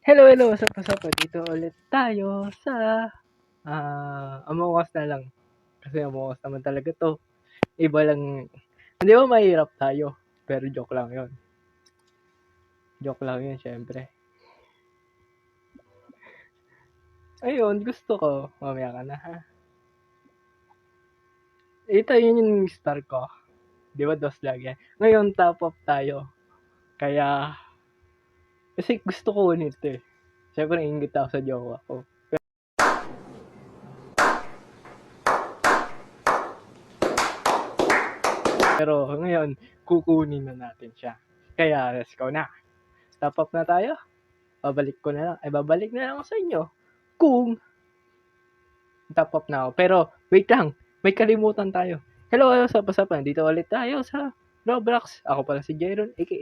Hello, hello. Sapa-sapa. Dito ulit tayo sa Among Us na lang. Kasi Among Us naman talaga to. Iba lang. Hindi ba mahirap tayo? Pero joke lang yon. Joke lang yun, syempre. Ayun, gusto ko. Mamaya ka na, ha? Ito yun yung star ko. Di ba, dos lagi? Ngayon, top up tayo. Kaya, kasi gusto ko ulit eh. Syempre, ingit ako sa jowa ko. Pero ngayon, kukunin na natin siya. Kaya, let's go na. Top up na tayo. Babalik na lang ako sa inyo kung top up na ako. Pero, wait lang, may kalimutan tayo. Hello, sapa-sapa, dito ulit tayo sa Roblox. Ako pala si Jeron, aka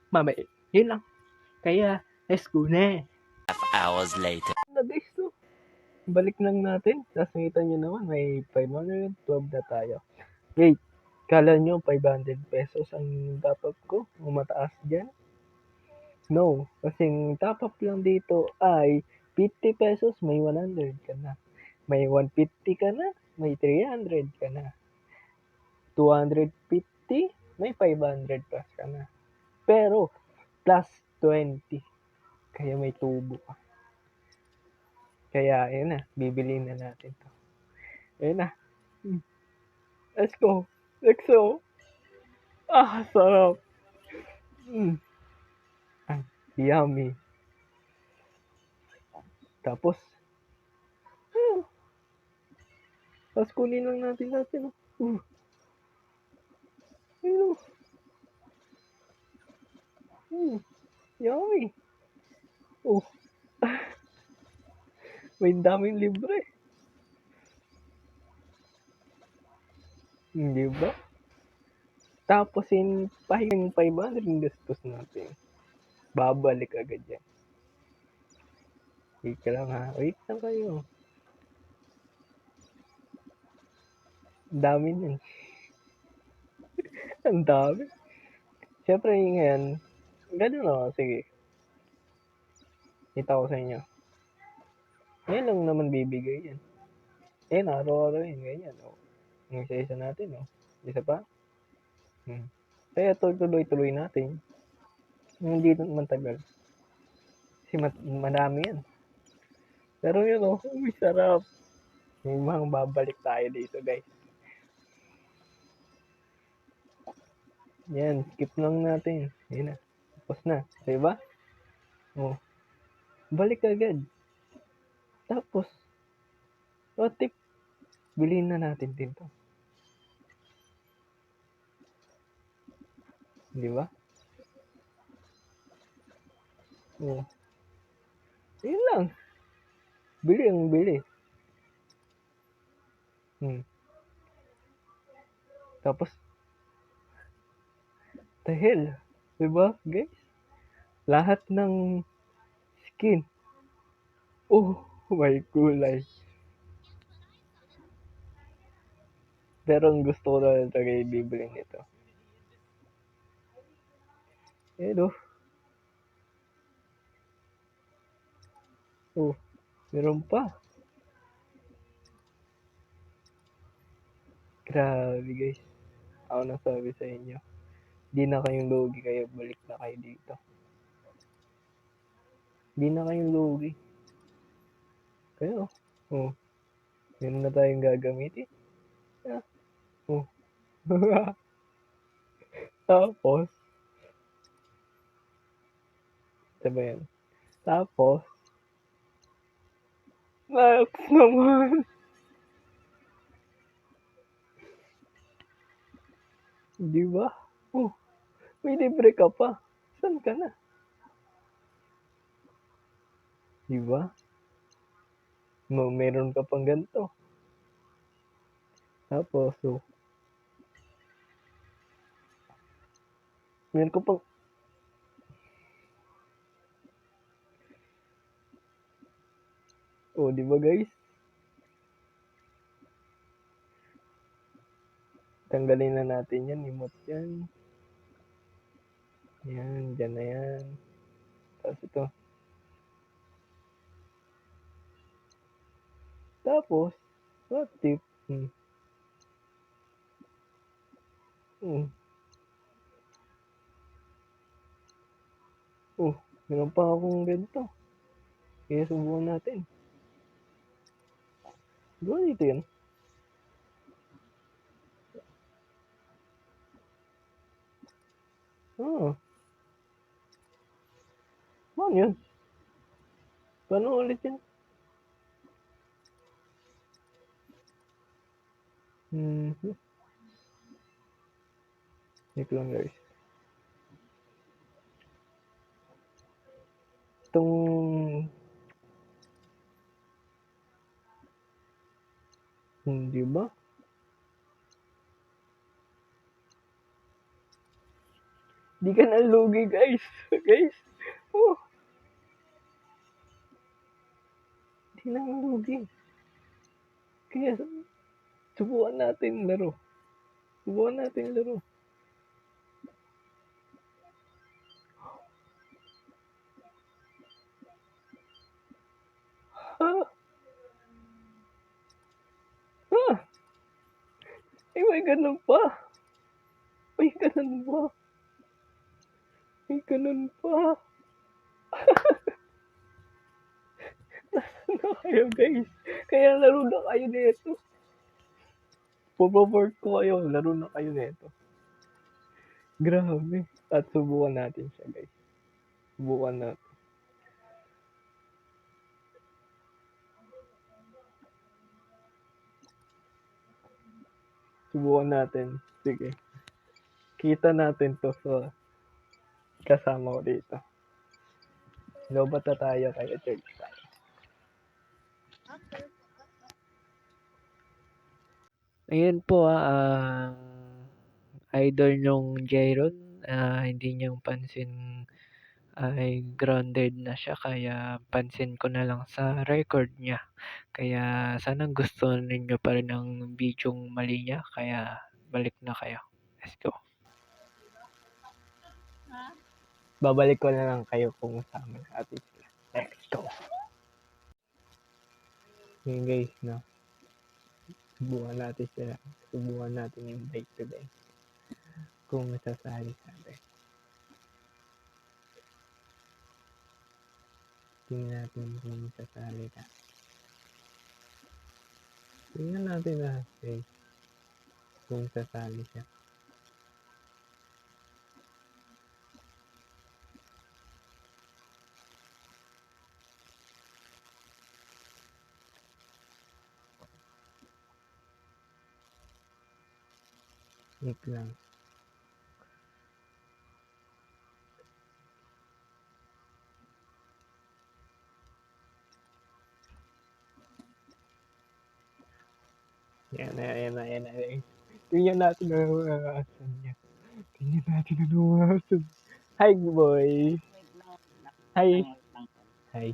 Mama. Yun lang. Kaya, let's go na. Hours later. Na guys, no? Balik lang natin. Tapos nakita nyo naman, may 512 na tayo. Wait, kala nyo 500 pesos ang top up ko? Ang mataas dyan? No, kasing top up lang dito ay 50 pesos, may 100 ka na. May 150 ka na, may 300 ka na. 250, may 500 plus ka na. Pero, plus 20. Kaya may tubo ka. Kaya, ayun na, bibili na natin to. Ayun na. Let's go. Let's go. Sarap. Mm. Yummy. Tapos, tapos kunin lang natin. Ayun. Yummy. Oh, may daming libre. Hindi ba? Tapos yung 500 yung gastos natin. Babalik agad yan. Wait ka lang ha. Wait lang kayo. Ang dami nun. Ang dami. Siyempre ngayon, ganun ako. Sige. Kita ko sa inyo. Ngayon lang naman bibigay yan. Araw-araw yun. Ganyan. Yung isa-isa natin. Isa pa. Kaya tuloy-tuloy natin. Hindi naman tagal. Kasi madami yan. Pero yun may sarap. May mga babalik tayo dito guys. Yan, skip lang natin. Yan na. Tapos na. Diba? Balik agad. Tapos, tip, bilhin na natin din to. Di ba? Yun lang. Bili ang bili. Tapos, the hell? Di ba, guys? Lahat ng skin. Oh, may kulay. Pero ang gusto ko na talaga ibibili nito. Meron pa. Grabe guys. Ako nasabi sa inyo. Di na kayong lugi kaya balik na kayo dito. Di na kayong lugi. Kaya meron na tayong gagamitin. Tapos, sabi yan. Tapos, next naman. Di ba? May libre ka pa. Saan ka na? Di ba? Meron ka pang ganito. Tapos, meron ka pang di ba guys? Tanggalin na natin yan, emote yan. Yan, dyan na yan. Tapos ito. Tapos, what if, hmm, hmm, oh, meron pa akong ganito. Kaya subukan natin. Diba dito yun? Oo. Paano yun? Paano ulit yun? Hmm. Wait lang guys. Itong... Hindi ba? Di ka nalugi guys. Guys. Oh, di na nalugi. Kaya subukan natin laro. Subukan natin laro. Ha? Ha? Ay, may ganun pa. May ganun pa. May ganun pa. Nasaan na kayo guys? Kaya laro na kayo nito. Puproport ko kayo. Laro na kayo nito. Grabe. At subukan natin siya guys. Subukan natin. Subukan natin. Sige. Kita natin to sa kasama ko dito. Lobat na tayo kaya church tayo. Ayan po ang idol nyong Jairon. Hindi niyang pansin ay grounded na siya kaya pansin ko na lang sa record niya. Kaya sana gusto ninyo pa rin ang bidyong mali niya kaya balik na kayo. Let's go. Babalik ko na lang kayo kung sama natin sila. Let's go. Ngayon guys, no? Subukan natin sila. Subukan natin yung bike to guys. Kung masasali sa atin. Tingnan natin kung masasali ka. Tingnan natin na guys. Kung sasali siya. Wait lang. Yan na. Tingnan natin ang asan niya. Tingnan natin ang asan. Hi, boy. Hi. Hi.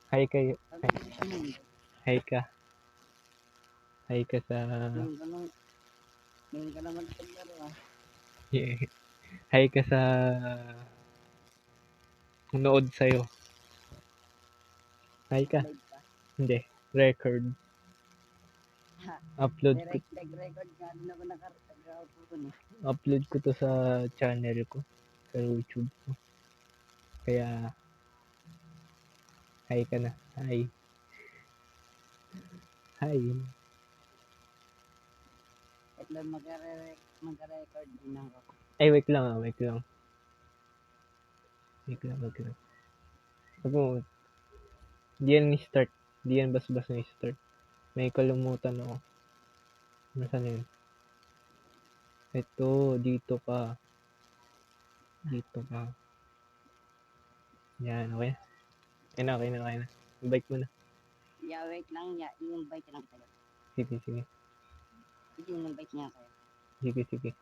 Hi kayo. Hi ka. Hi ka sa... Yeah. Hi ka sa... Nood sa'yo. Hi ka. Hindi. Record. Upload ko. Upload ko to sa channel ko. Sa YouTube ko. Kaya... Hi ka na. Hi. Hi. Mag-record din ako. Ay, wait lang. Wait lang. Wag mo. Di yan ni-start. Di yan bas-bas na start. May kalumutan ako. Nasaan yun? Ito, dito ka. Yan, okay na. Okay na. Bike mo na. Yeah, wait lang. Yeah, yung bike lang kayo. Sige. Yung bike niya kayo. Sige.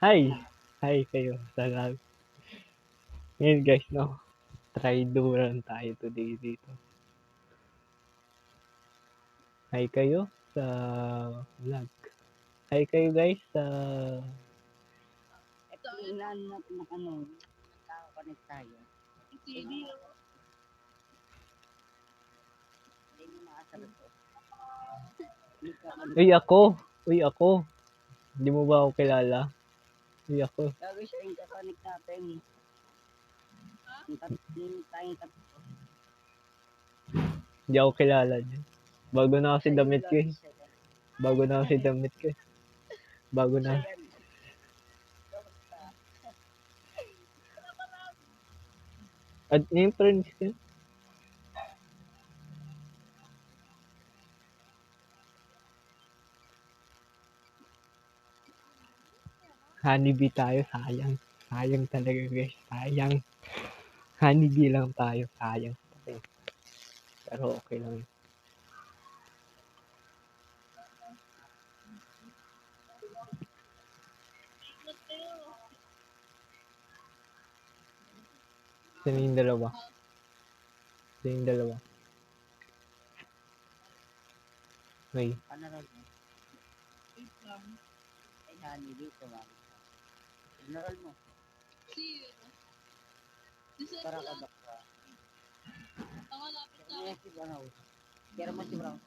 Hi kayo sa lahat. Ngayon guys, no. Try duran tayo today dito. Hi kayo sa vlog. Hi kayo guys sa... Ito, inaan natin ng ano, nagkaka-connect tayo. Hindi mo nakasagot ko. Hindi ka Uy, ako! Uy, ako! Hindi mo ba ako kilala? Uy, ako. Gago siya yung connect natin. Yung tayong tatlo. Hindi ako kilala dyan. Bago na kasi damit ko eh. Bago na kasi damit ko eh. Bago na. At yung friends ko. Honeybee tayo, sayang. Sayang talaga guys, sayang. Honeybee lang tayo, sayang. Okay. Pero okay lang. Sino yung dalawa? Sino yung dalawa? May. Ano rin? Ay, honey, dito ba? General mo. Para ka dokta. Kaya si Brown. Kaya mo si Brown.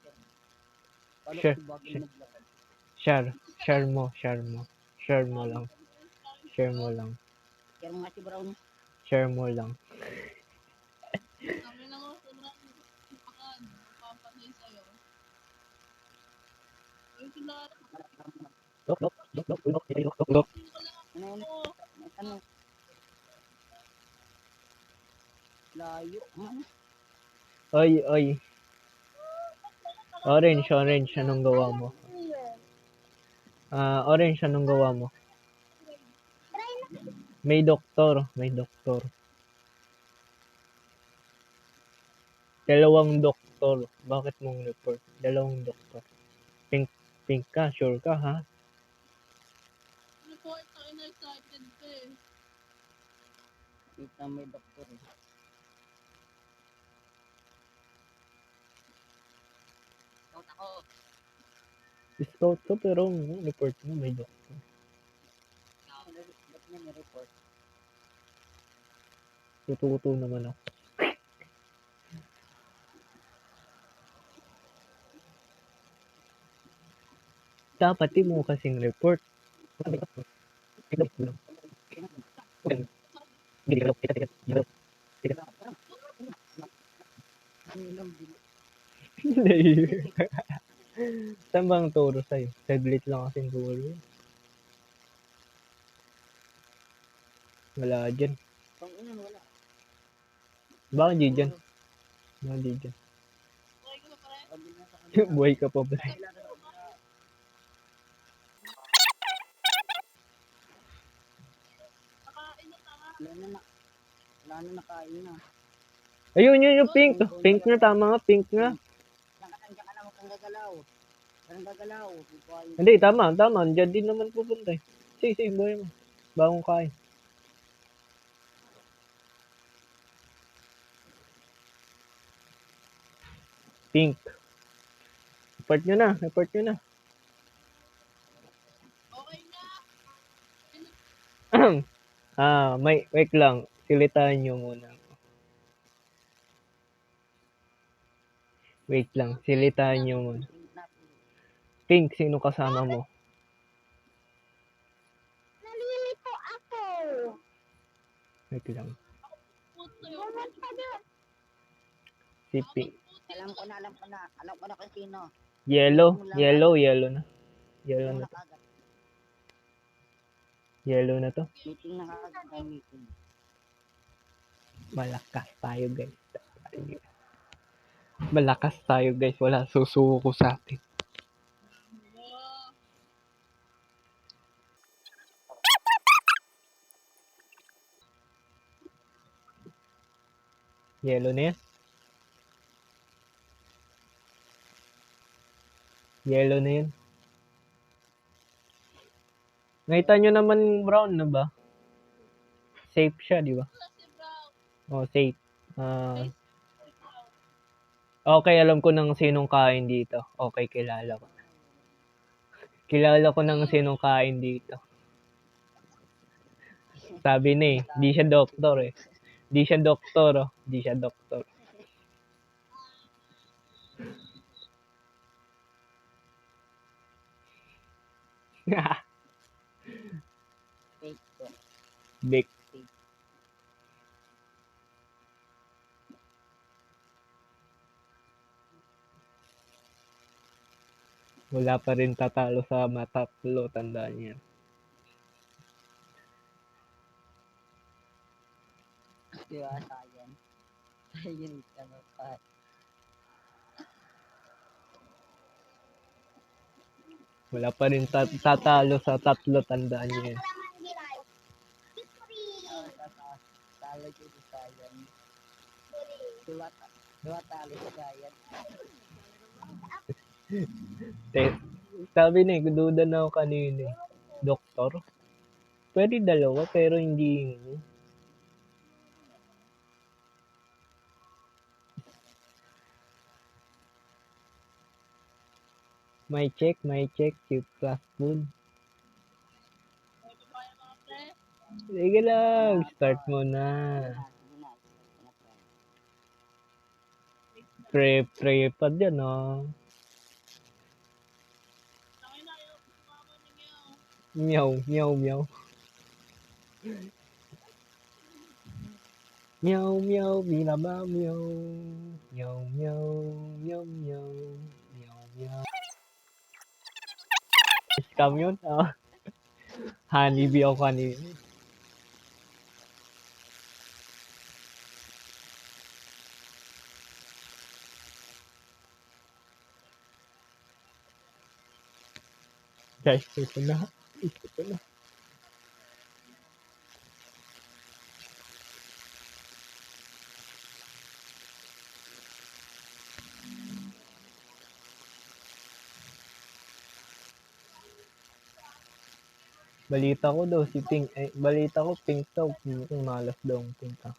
Paano Sure. si Bagay naglakad? Share mo, share mo. Share mo lang. Share mo lang. Kaya mo nga si Brown. Share mo lang. Lok, lok, lok, lok, lok, lok, lok, lok. Ano? Ano? Layo. Ano? Oy, oy. Orange, orange, anong gawa mo? Orange, anong gawa mo? May doktor, may doktor. Dalawang doktor. Bakit mong report? Dalawang doktor. Pink, pink ka, sure ka ha? Kita may doktor eh. Out ako. Scout ka pero report mo may doktor. Ba't niya may report? Tututo naman ako. Dapat di mo kasing report. Ano lang din. Saan ba ang turo sa'yo? Saglit lang kasing turo yun. Wala dyan. Pang ina wala. Bakit di dyan? Bakit di dyan? Sabi na sa kanila. Buhay ka pa ba? Wala na nakain na. Ayun, yun yung pink. Pink na, tama nga, pink nga. Diyan ka na, huwag kang gagalaw. Huwag kang gagalaw. Hindi, tama, tama. Diyan din naman pupunta eh. Sige, buhay mo. Bagong kain. Pink. Report nyo na, report nyo na. Wait lang. Silitaan nyo muna. Wait lang, silitaan nyo muna. Pink, sino kasama mo? Nalilito ako. Wait lang. Bumasta din. Si Pink. Alam ko na. Alam ko na kung sino. Yellow na. Yellow Yung na to. nakagad. Yellow na to. Meeting na kagad na meeting. Malakas tayo guys. Malakas tayo guys. Wala susuko sa atin. Yellow na yan. Yellow na yan. Nakita nyo naman brown na ba? Safe siya, di ba? Oh, safe. Okay, alam ko ng sinong kain dito. Okay, kilala ko. Kilala ko ng sinong kain dito. Sabi na eh, di siya doktor eh. Di siya doktor oh. Di siya doktor. Fake to. Big. Wala pa rin tatalo sa matatlo. Tandaan niya. Diwata yan. Ayun ka na pa. Wala pa rin tatalo sa tatlo. Tandaan niya. Oh, talo ko sa yan. Diwata alis ka yan. Sabi na eh, duda na ako kanina eh. Doktor? Pwede dalawa pero hindi may check, cheap fast food. Sige lang, start mo na. Sige na. Pre pa dyan oh. Meow, meow, meow. Meow, meow, binaba, meow. Meow, meow, meow, meow. Meow, meow. Scam yun? Oh. Honeybee ako kanina. Guys, ito na. Ito na. Balita ko daw si Pink, balita ko Pink daw, malas daw ang Pink ah.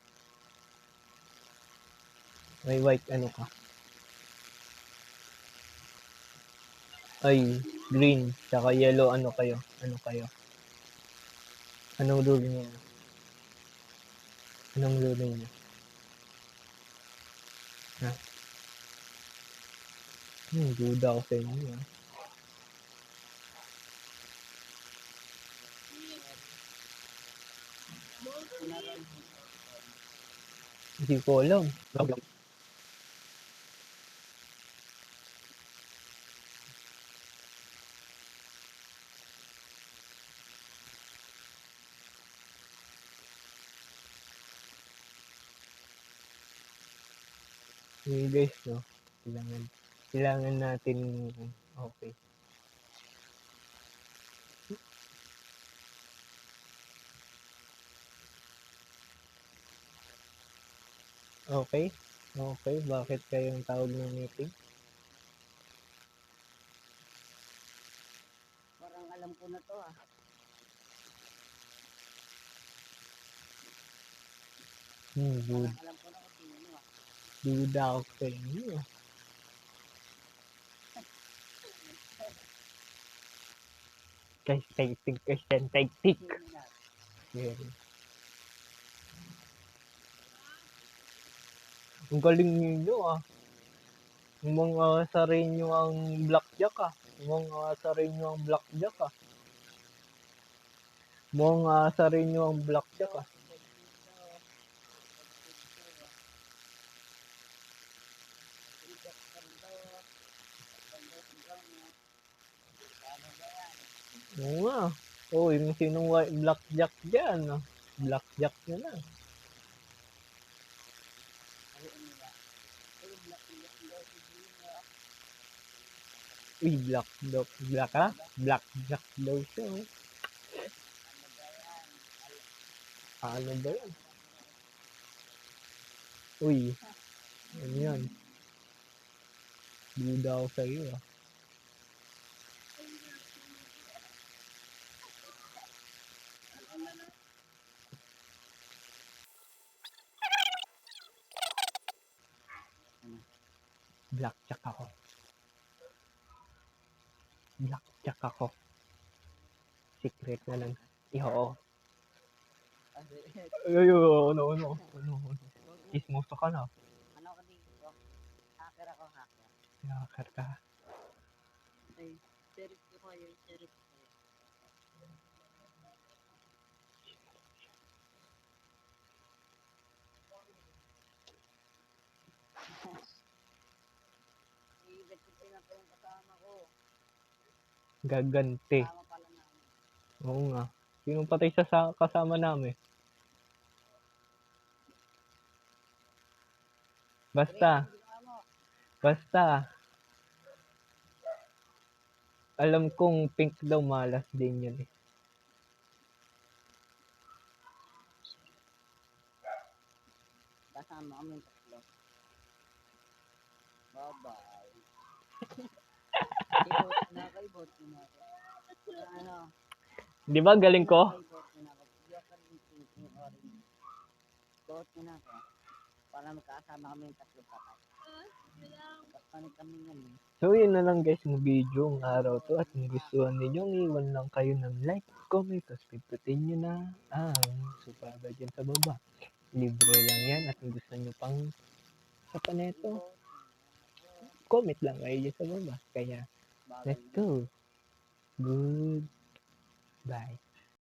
May white ano ka? Ay, green, tsaka yellow ano kayo? Ano kayo? Anong rule niya? Anong rule niya? Ha? Duda ako sa inyo ah. Hindi ko alam. Hey guys, no? Kailangan natin, okay. Okay? Okay, bakit kayong tawag ng meeting? Parang alam ko na to ah. Good. Alam ko na kung sino ah. Duda ako sa inyo ah. Guys, take question, take. Sino na? Yeah. Ang galing ninyo ah. Mga sarin nyo ang blackjack ah. Mga sarin nyo ang blackjack ah. Mga sarin nyo ang blackjack ah. Oo nga. Oh, yung sinong blackjack dyan ah. Blackjack nyo na. Uy, black ah? Blackjack daw siya oh. Ano ba yan? Uy, ano yan? Duda ako sa iyo ah. Blackjack ako. Blackjack ako. Secret na lang. Oo. Kasi, Ay, ano. Ismoso ka na. ano ka dito? Hacker ako, hacker. Hacker ka. Ay, sheriff ko kayo, sheriff ko. Ibig ko na po yung kasama ko. Gaganti. Kasama pala namin. Oo nga. Sinong patay kasama namin? Basta. Alam kong pink daw malas din yun eh. Kasama kami yung tatlo. Bye-bye. Ibot ko na ako. Ano? Di ba galing ko? Ibot ko na ako. Hindi ako rin yung orange. Ibot ko na ako. Para magkasama kami yung tatlo patay. Papanik kami yan eh. So yun na lang guys ng video ng araw to. At kung gusto ninyo, iwan lang kayo ng like, comment, tapos pindutin nyo na ang subscribe dyan sa baba. Libre lang yan. At kung gusto nyo pang sa paneto, comment lang kayo dyan sa baba. Kaya, let's go. Goodbye.